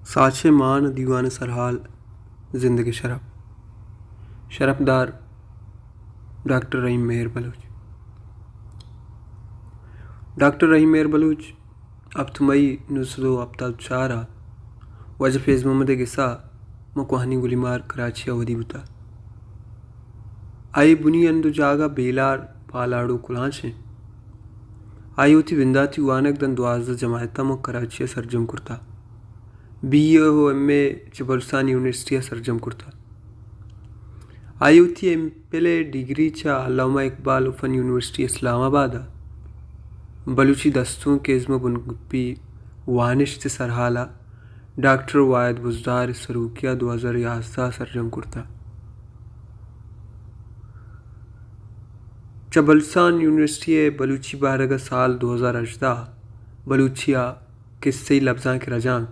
ساچے مان دیوان سرحال زندگی شرفدار ڈاکٹر رحیم مہر بلوچ ڈاکٹر رحیم مہر بلوچ ابتمئی نسدو ابتال چارا وجہ فیض محمد گسا مکوہنی گلی مار کراچی ودی بتا آئی بنی اندو جاگا بیلار پالاڑو کلانچیں آئی ہوتی ونداتی وانک دن 12 جماعتہ مو کراچی سرجم کرتا بی او ایم اے بلوچستان یونیورسٹی سرجم کرتا آئی ہوتی ایم پہلے ڈگری چا علامہ اقبال فن یونیورسٹی اسلام آباد بلوچی دستوں کے ازم بنگپی وانشت سرحالہ ڈاکٹر واحد بزدار سروکیہ 2011 سرجم کرتا بلوچستان یونیورسٹی بلوچی بارگہ سال 2018 بلوچیا قصے لفظاں کے رجان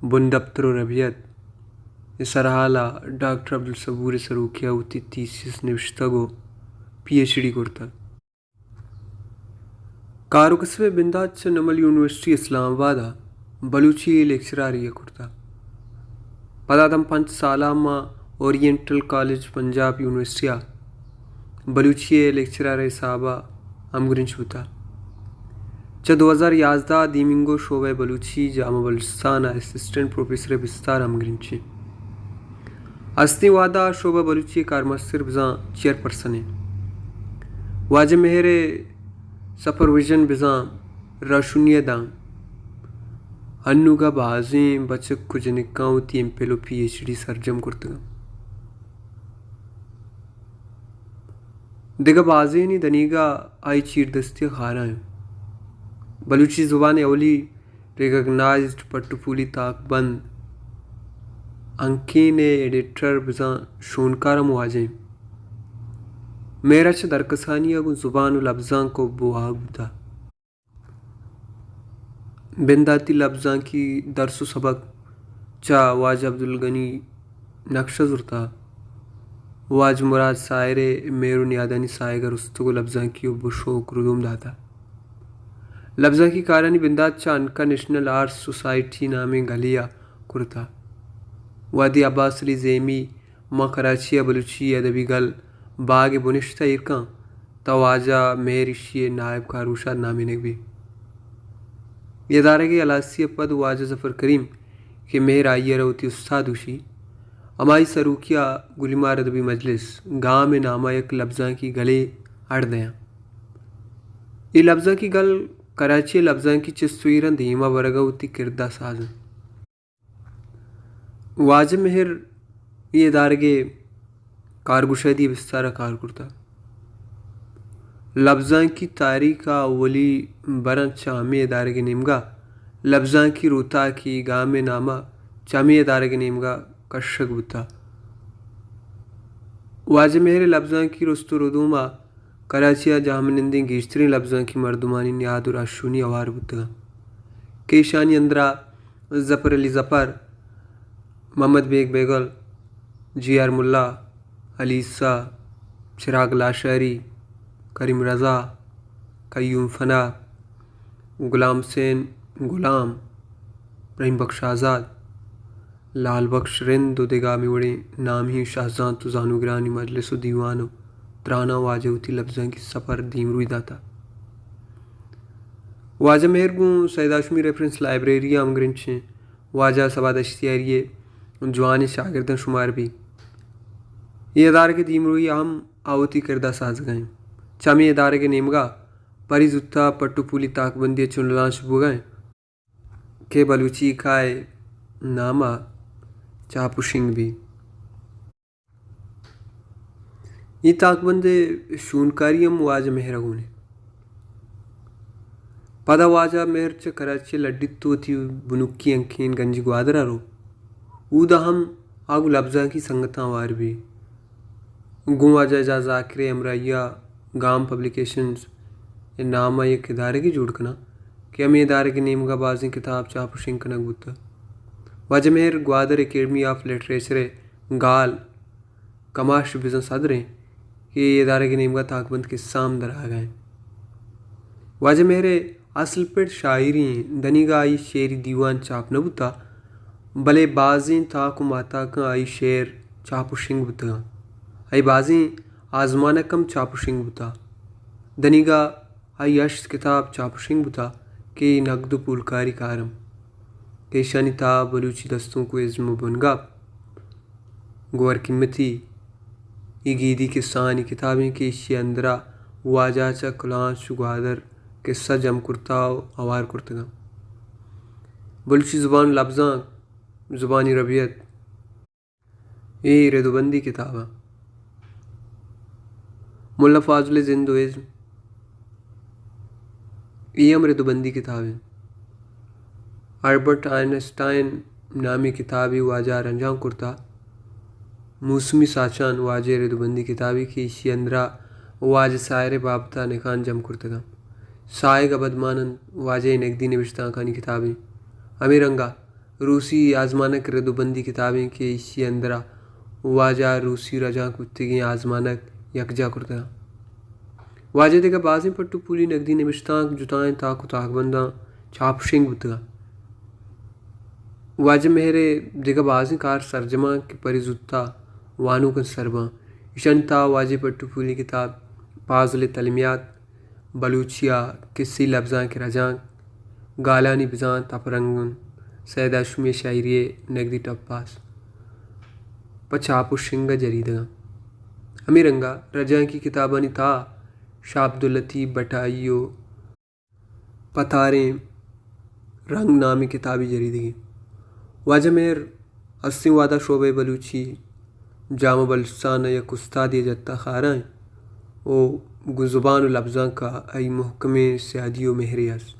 بن دفتر و ربیت سرحالہ ڈاکٹر عبدالصبور سروکیہ ہوتی تیسیس نوشتہ گو پی ایچ ڈی کرتا کارو قصبے بندات نمل یونیورسٹی اسلام آباد بلوچی لیکچراری کرتا پدا دم 5 سالہ ما oriental college Punjab university Balochi lecturer صحابہ امگرنچ ہوتا 2011 دیمنگو شعبہ بلوچی جامع بلوچستان اسسٹنٹ پروفیسر بستار امگرنچی اسنی وعدہ شعبہ بلوچی کارمستر بزاں چیئر پرسن ہے واجہ مہر سپرویژن بزاں راشنیہ دان انوگا بازیں بچک کو جنکاؤں تی ایم پیلو پی ایچ ڈی سرجم کرتگا دیگا بازینی دنیگا آئی چیر دستی خارا ہے بلوچی زبان اولی ریکگنائزڈ پٹو پولی تاک بند انکین ایڈیٹر بزاں شونکارا مواجہیں میرا چھ درکسانی اگو زبان و لفظاں کو بوہاگ بتا بنداتی لفظاں کی درس و سبق چا واج عبدالغنی نقشہ زرتا واج مراد سائرے میرو نیادانی سائے رستگو لفظاں کی بشوک ردوم داتا لفظاں کی کارانی بندات چا انکا نیشنل آرٹس سوسائٹی نامے گھلیا کرتا وادی عباس علی زیمی ما کراچی بلوچی ادبی گل باغ بنشتہ ارکاں تواجہ مہرشی نائب کاروشاد نامی نگبی یہ ادارے کے علاسی پد واجہ ظفر کریم کہ مہر آئیے روتی استادوشی امائی سروکیہ گلیمار ادبی مجلس گاں میں نامہ یک لفظاں کی گلے اڑ دیاں یہ لفظاں کی گل کراچی لفظاں کی چستویران دھیما برگا ہوتی کردہ سازن واجہ مہر یہ ادارے کے کارگشادی بستارہ کار کرتا لفظاں کی تاریخ اولی برن چامی ادارے کے نیمگا لفظاں کی روتا کی گاں میں نامہ چامی ادارے کے نیمگا کشک بتا واجہ مہر لفظاں کی رستو ردوما کراچیہ جامنندیں گیشترین لفظاں کی مردمانی نیاد و راشونی اوار بتا کیشانی اندرا ظفر علی ظفر محمد بیگ بیگل جی آر ملا علیسہ چراغ لاشاری کریم رضا قیوم فنا غلام حسین غلام رحیم بخش آزاد لال بخش رند و دگامی وڑے نام ہی شاہزاں تو زانوگرانی مجلس و دیوانو ترانا واجہ ہوتی لفظاں کی سفر دیم روی داتا واجہ مہر گوں سید ہاشمی ریفرنس لائبریری امگرنچیں واجہ سباد اشتیاریے جوان شاگردن شمار بھی یہ ادارے کے دیم روی اہم آوتی کردہ ساز گئیں چامی ادارے کے نیمگا پری زتا پٹو پولی تاک بندی چنلان شبو گئیں کہ بلوچی کائے نامہ چاپوشنگ بھی یہ تاک بندے شونکاریم واجہ مہر اگونے پدا واجہ مہر چا کراچی لڈیتو تھی بنکی انکین گنجی گوادرہ رو اودا ہم آگو لفظاں کی سنگتاں وار بھی گوں واجہ جا ذاکر امرائیہ گام پبلیکیشنز نامہ یک ادارے کی جوڑ کنا کہ ہمیں ادارے کے نیمگا بازیں کتاب چاپ شنک کنک بتا واجہ مہر گوادر اکیڈمی آف لٹریچر گال کماش بزن صدریں کہ یہ ادارے کے نیمگا تاک بند کے سام در آگئیں واجہ مہر اصل پیٹ شاعری دنیگا آئی شعری دیوان چاپ نبوتا بلے بازیں تاک و ماتا کن آئی شیر چاپ و شنگ بتگاں ای بازیں آزمانہ کم چاپ و شنگ بتا دنیگا آئی اشت کتاب چاپ و شنگ بتا کہ نقد و پولکاری کارم کہ شانی تا بلوچی دستوں کو عزم و بنگا گور قیمتی یہ گیدی کے ثانی کتابیں کہ اسی اندرا واجہ چا کلانچ گوادر قصہ جم کرتا و اوار کرتگا بلوچی زبان لفظاں زبانی ربیت یہ ردوبندی کتابہ ملا فاضل زند و عزم یہ ہم ردوبندی کتابیں البرٹ آئنسٹائن نامی کتابی واجہ رنجام کرتا موسمی ساچان واجہ ردوبندی کتابی کی اسی اندرا واجہ سائر بابتا نکان جم کرتگا سائے گا بدمانن واجہ نگدی نوشتہ کانی کتابیں امیر رنگا روسی آزمانک ردوبندی کتابیں کہ اسی اندرا واجہ روسی رجاں کتگی آزمانک یکجا کرتگا واجہ دیگا بازیں پٹو پولی نگدی نوشتاں جتائیں تاک و تاک بنداں چاپ شنگ بتگا واجہ مہرے دیگا بازیں کار سرجمہ کے پری زدتا وانو کن سرباں اشان تا واجہ پٹو پولی کتاب فاضل تلمیات بلوچیا کسی لفظاں کے رجاں گالانی بزاں تپرنگن سید اشمی شاعری نگدی ٹپاس پچاپ و شنگا جریدگا امیر رنگا رجاں کی کتابانی تا شاہ عبداللطیف بٹائیو پتاریں رنگ نامی کتابی جریدگی واجہ میر اسیں وعدہ شعبہ بلوچی جامع بلوچستان یک استادی جتا خارائیں او زبان و لفظاں کا ای محکم سیادی و مہری است